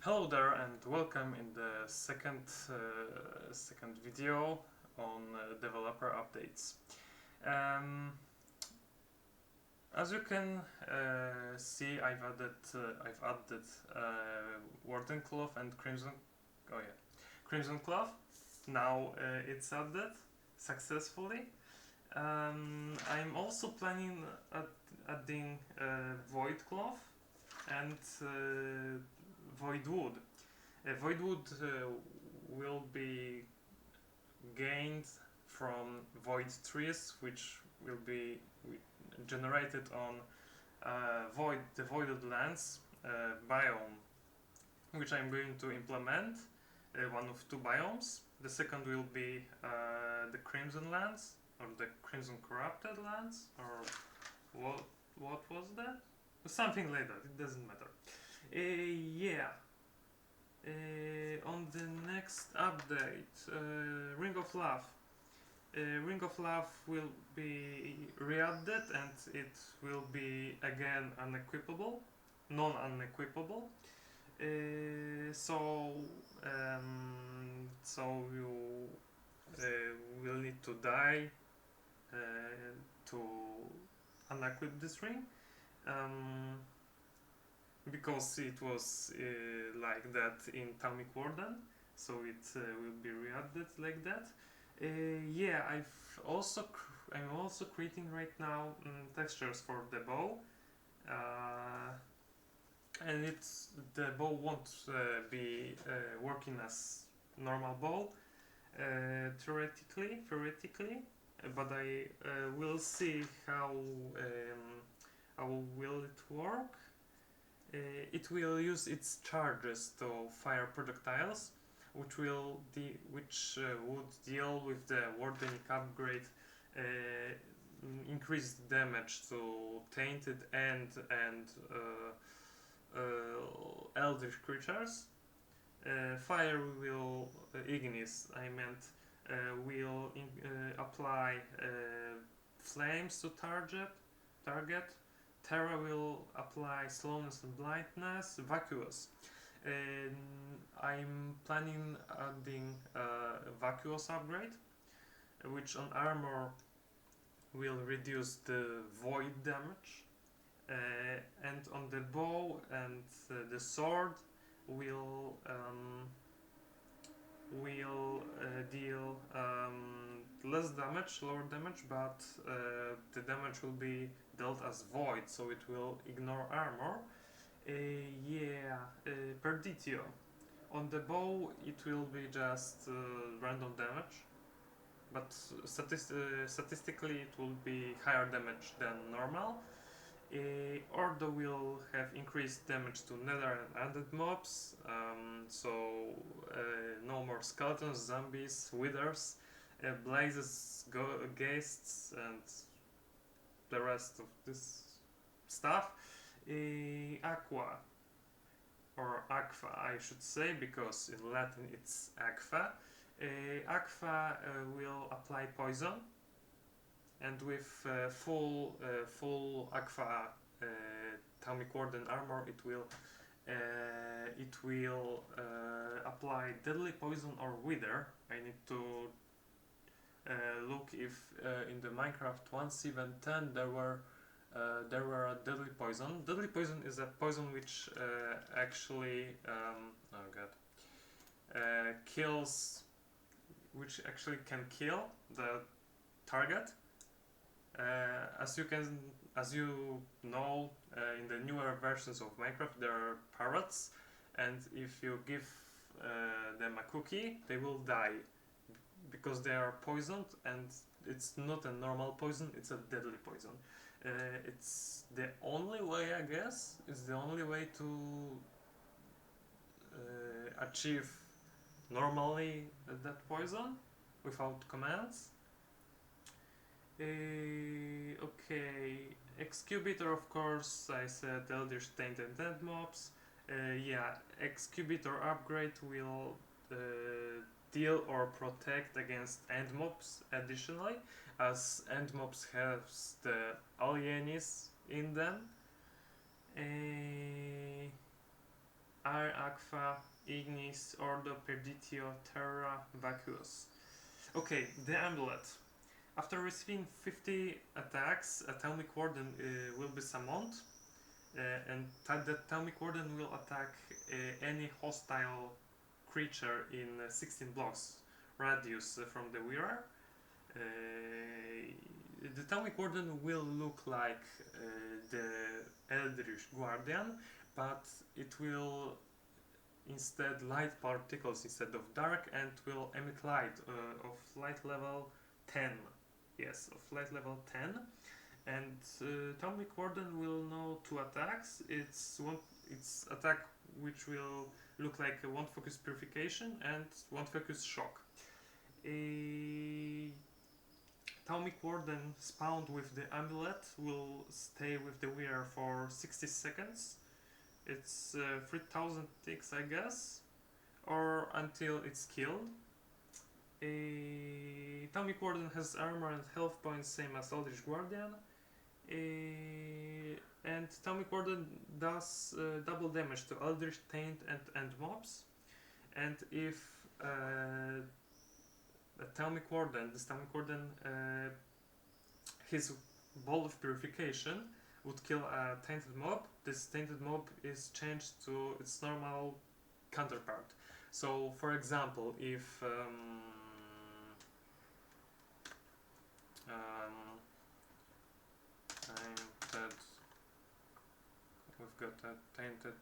Hello there and welcome in the second video on developer updates. Um, as you can see, I've added Warden Cloth and Crimson. Oh yeah, Crimson Cloth. Now it's added successfully. I'm also planning adding Void Cloth and Void Wood. Void Wood will be gained from void trees, which will be generated on the voided lands biome, which I'm going to implement. One of two biomes. The second will be the Crimson Lands or the Crimson Corrupted Lands, or what was that? Something like that. It doesn't matter. Yeah. On the next update, Ring of Love. Ring of Love will be re-added and it will be again unequipable, non-unequipable. So you will need to die to unequip this ring. Because it was like that in Thaumic Warden, so it will be re-added like that. Yeah, I'm also creating right now textures for the bow, and the bow won't be working as normal bow theoretically, but I will see how will it work. It will use its charges to fire projectiles, which would deal with the Wardenic upgrade, increased damage to tainted and eldritch creatures. Fire will Ignis, I meant, will apply flames to target. Terra will apply slowness and blindness. Vacuous. I'm planning adding Vacuous upgrade, which on armor will reduce the void damage, and on the bow and the sword will deal less damage, lower damage, but the damage will be dealt as void, so it will ignore armor. Perditio. On the bow it will be just random damage, but statistically it will be higher damage than normal. Ordo will have increased damage to nether and undead mobs, so no more skeletons, zombies, withers, blazes, ghasts, and the rest of this stuff. Aqua, or Aqua I should say, because in Latin it's Aqua. Aqua will apply poison, and with full Aqua Thaumic Warden armor it will apply deadly poison or wither. I need to look if in the Minecraft 1.7.10 there were a deadly poison. Deadly poison is a poison which actually kills, which actually can kill the target. As you know, in the newer versions of Minecraft there are parrots, and if you give them a cookie, they will die because they are poisoned, and it's not a normal poison, it's a deadly poison. It's the only way, I guess, it's the only way to achieve normally that poison without commands. Okay, Excubator, of course, I said Eldritch Tainted Dead mobs. Yeah, Excubator upgrade will deal or protect against end mobs additionally, as end mobs have the alienis in them. Mare Aqua Ignis Ordo Perditio Terra Vacuus. Okay, the amulet. After receiving 50 attacks, a Thaumic Warden will be summoned, and the Thaumic Warden will attack any hostile creature in 16 blocks radius from the wearer. The Thaumic Warden will look like the Eldritch Guardian, but it will instead light particles instead of dark, and will emit light of light level 10. Yes, of light level 10. And Thaumic Warden will know 2 attacks. It's attack which will look like a 1 focus purification and 1 focus shock. A Thaumic Warden spawned with the amulet will stay with the wearer for 60 seconds. It's 3000 ticks, I guess, or until it's killed. A Thaumic Warden has armor and health points same as Eldritch Guardian. And Thaumic Warden does double damage to Eldritch, Taint, and mobs. And if this Thaumic Warden, his Ball of Purification would kill a tainted mob, this tainted mob is changed to its normal counterpart. So, for example, if tainted, we've got a tainted,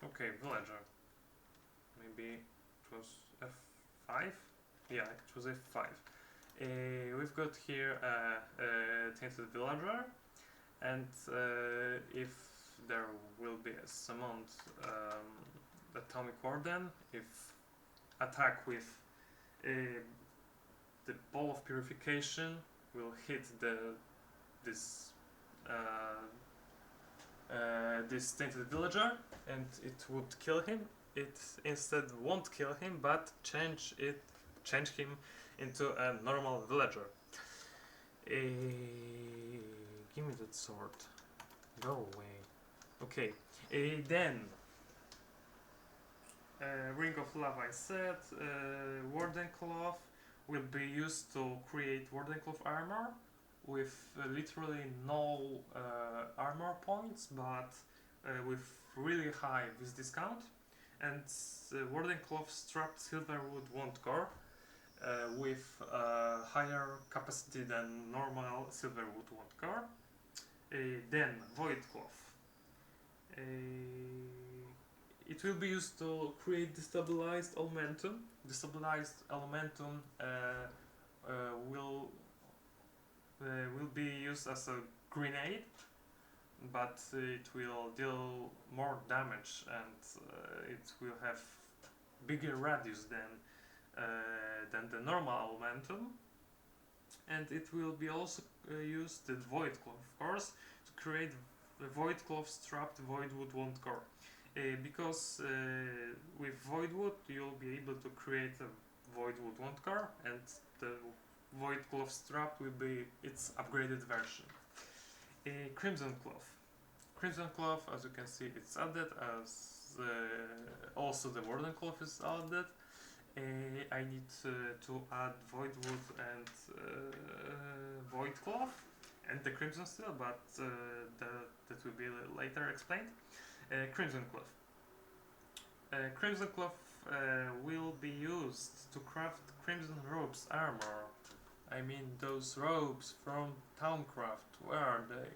okay, villager, maybe it was F5? Yeah, it was F5. We've got here a tainted villager, and if there will be a summoned Thaumic Warden, if attack with the Ball of Purification will hit this tainted villager, and it would kill him. It instead won't kill him, but change him into a normal villager. Give me that sword. Go away. Okay. Then Ring of Love, I said. Warden Cloth will be used to create Warden Cloth armor with literally no armor points, but with really high vis discount. And Warden Cloth strapped Silverwood Wand Core with higher capacity than normal Silverwood Wand Core. Then Void Cloth. It will be used to create destabilized elementum. Destabilized elementum will be used as a grenade, but it will deal more damage, and it will have bigger radius than the normal elementum. And it will be also used the Void Cloth, of course, to create the Void Cloth strapped Voidwood Wand Core. Because with Voidwood you'll be able to create a Voidwood Wand Core, and the Void Cloth strap will be its upgraded version. Crimson Cloth. Crimson Cloth, as you can see, it's added, as also the Warden Cloth is added. I need to add Voidwood and Void Cloth and the Crimson Steel, but that will be later explained. Crimson Cloth. Crimson Cloth will be used to craft Crimson Robes armor. I mean those robes from Towncraft. Where are they?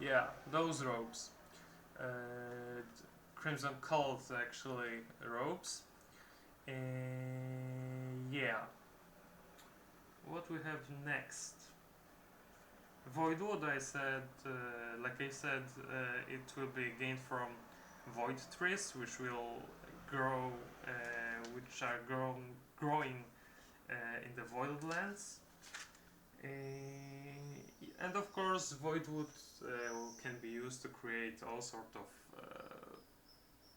Yeah, those robes. Crimson Cult, actually, robes. Yeah. What we have next? Voidwood, I said, it will be gained from Void trees, which will grow, which are growing in the Void lands. And of course, Voidwood can be used to create all sorts of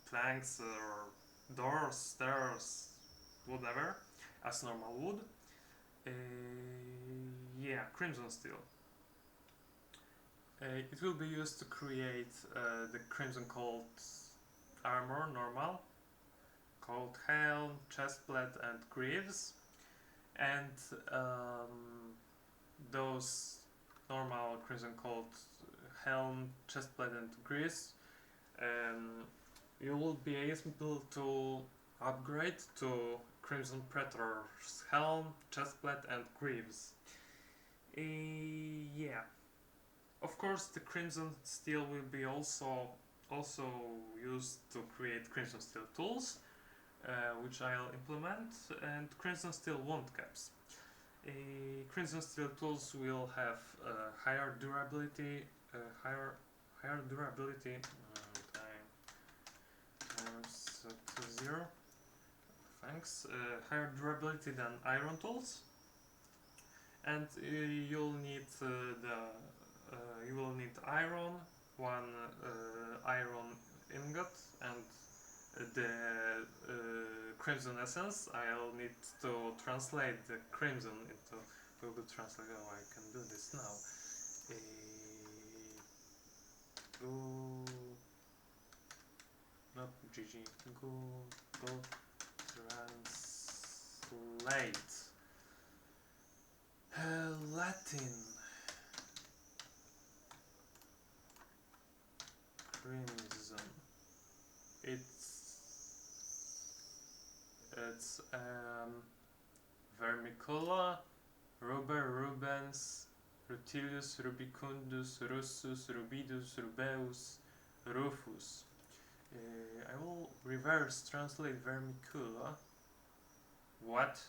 planks or doors, stairs, whatever, as normal wood. Yeah, Crimson Steel. It will be used to create the Crimson Cult armor, normal, called helm, chestplate, and greaves, and those normal Crimson Cult helm, chestplate, and greaves, you will be able to upgrade to Crimson Praetor's helm, chestplate, and greaves. Yeah. Of course, the Crimson Steel will be also used to create Crimson Steel tools, which I'll implement, and Crimson Steel wound caps. Crimson Steel tools will have higher durability, times to 0. Thanks. Higher durability than iron tools, and you'll need you will need iron, one iron ingot, and the crimson essence. I'll need to translate the crimson into Google Translate. Oh, I can do this now. Not GG. Google Translate. Latin. Crimson. It's Vermicula, Ruber, Rubens, Rutilius, Rubicundus, Russus, Rubidus, Rubeus, Rufus. I will reverse translate Vermicula. What?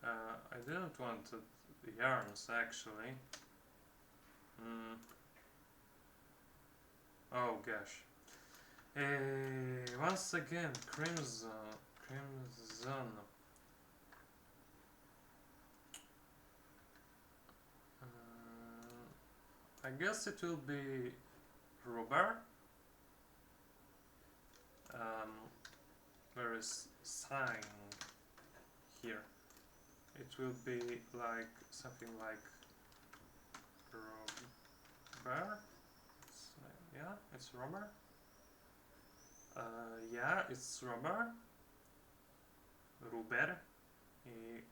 I didn't want the yarns actually. Oh gosh. Once again, crimson. I guess it will be rubber. There is sign here. It will be like something like rubber. Yeah, it's rubber. Yeah, it's rubber. Ruber,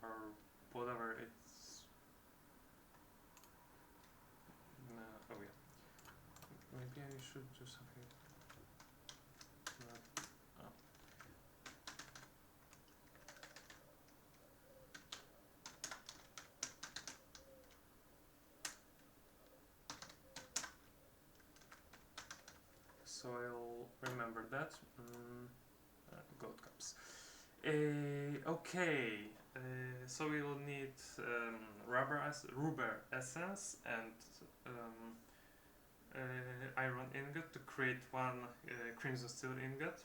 or whatever it's. Oh yeah. Maybe I should do something. Oh. So I'll remember that. Gold cups. Okay. So we will need rubber essence and iron ingot to create one crimson steel ingot.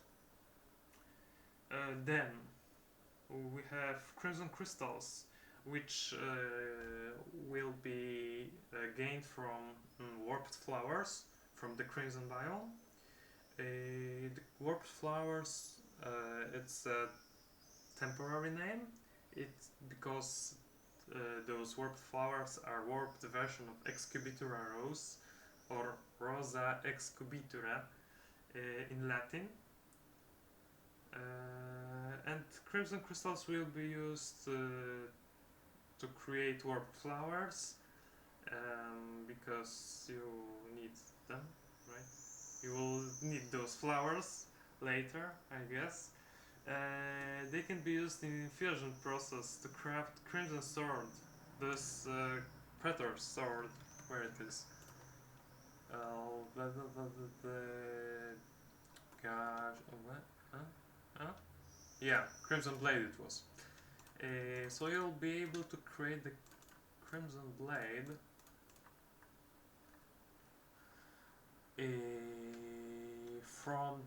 Then we have crimson crystals, which will be gained from warped flowers from the crimson biome. The warped flowers, it's a temporary name. It's because those warped flowers are warped version of Excubitura rose, or Rosa excubitura in Latin. And crimson crystals will be used to create warped flowers, because you need them, right? You will need those flowers later, I guess. They can be used in infusion process to craft crimson sword. This Praetor's sword, where it is. Gosh, what? Huh? Yeah, crimson blade it was. So you'll be able to create the crimson blade from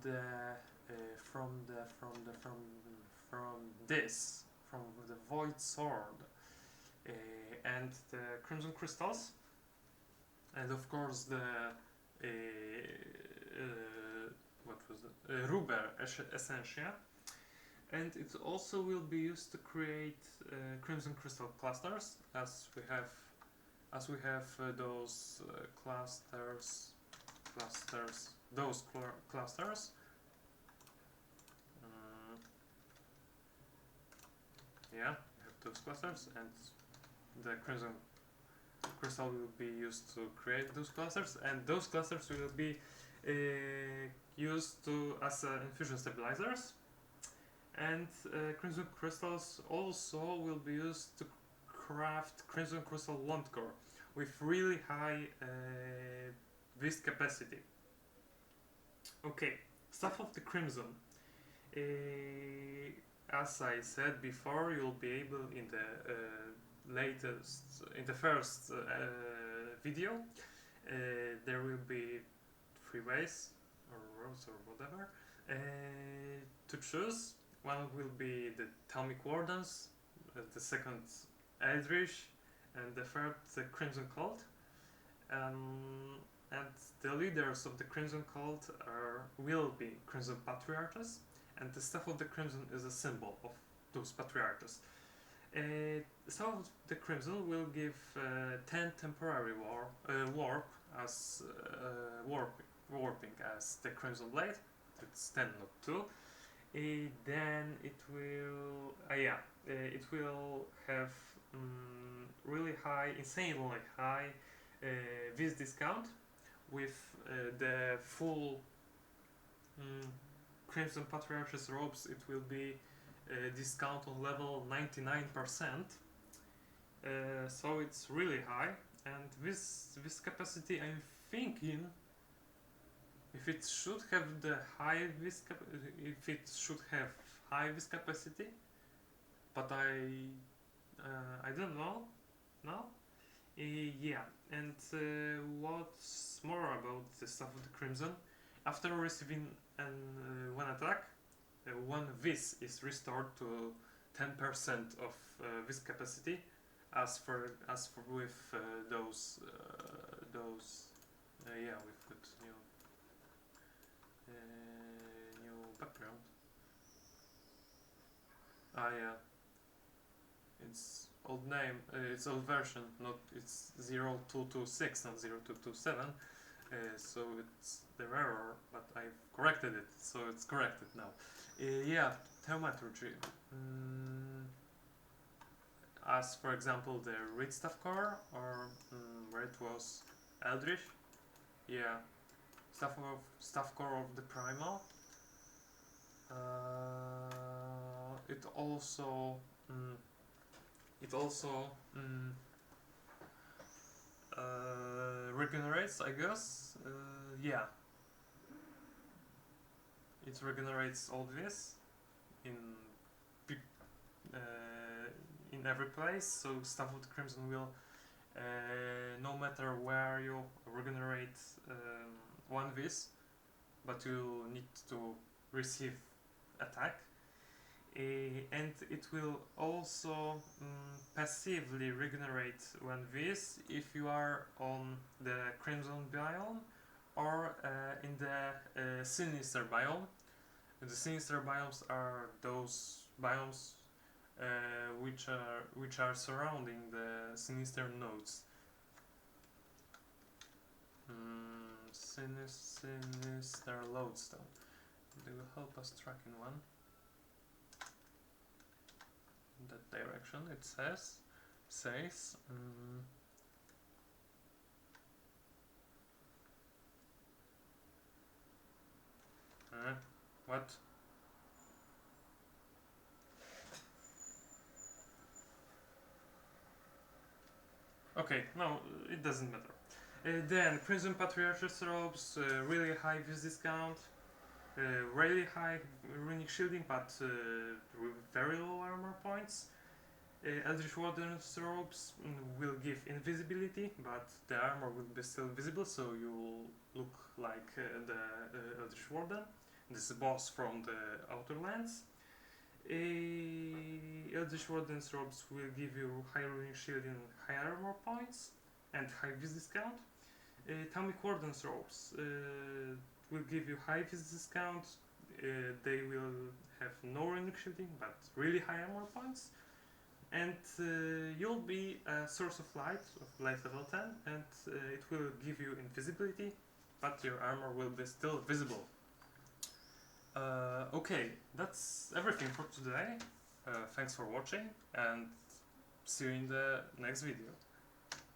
the void sword, and the crimson crystals, and of course the what was it? Ruber essentia. And it also will be used to create crimson crystal clusters, as we have those clusters. Yeah, we have those clusters, and the crimson crystal will be used to create those clusters, and those clusters will be used as infusion stabilizers. And crimson crystals also will be used to craft crimson crystal wand core with really high vis capacity. Okay, stuff of the crimson. As I said before, you'll be able in the first video, there will be 3 ways or rows or whatever to choose. One will be the thaumic wardens, the second Eldritch, and the third the Crimson Cult. And the leaders of the Crimson Cult will be Crimson Patriarchs, and the Staff of the Crimson is a symbol of those Patriarchs. The Staff of the Crimson will give 10 temporary warp as warping as the Crimson Blade. It's 10, not 2. Then it will it will have really high, insanely high vis discount with the full Crimson Patriarch's robes. It will be discount on level 99%, so it's really high. And this capacity, I'm thinking if it should have high vis capacity, but I don't know now. Yeah, and what's more about the Staff of the Crimson? After receiving one attack, one vis is restored to 10% of vis capacity, as for with those we've got new background. Yeah, it's old name, it's old version, it's 0226, not 0227. So it's the error, but I've corrected it, so it's corrected now. Yeah, thaumaturgy. As for example, the Reed Staff Core, or where it was Eldritch. Yeah, Staff Core of the Primal. It also regenerates, I guess. Yeah, it regenerates all this in every place. So Staff of the Crimson will, no matter where you regenerate one vis, but you need to receive attack. And it will also passively regenerate one vis if you are on the Crimson biome or in the Sinister biome. The Sinister biomes are those biomes which are surrounding the Sinister nodes. Sinister lodestone. They will help us track in one. In that direction, it says. What? Okay, no, it doesn't matter. Then Crimson Patriarch's robes, really high vis discount, really high runic shielding, but with very low armor points. Eldritch Warden's robes will give invisibility, but the armor will be still visible, so you will look like the Eldritch Warden, this boss from the Outer Lands. Eldritch Warden's robes will give you high runic shielding, high armor points, and high vis discount. Thaumic Warden's robes will give you high vis discount, they will have no range shielding but really high armor points, and you'll be a source of light level 10, and it will give you invisibility, but your armor will be still visible. Okay, that's everything for today. Thanks for watching, and see you in the next video.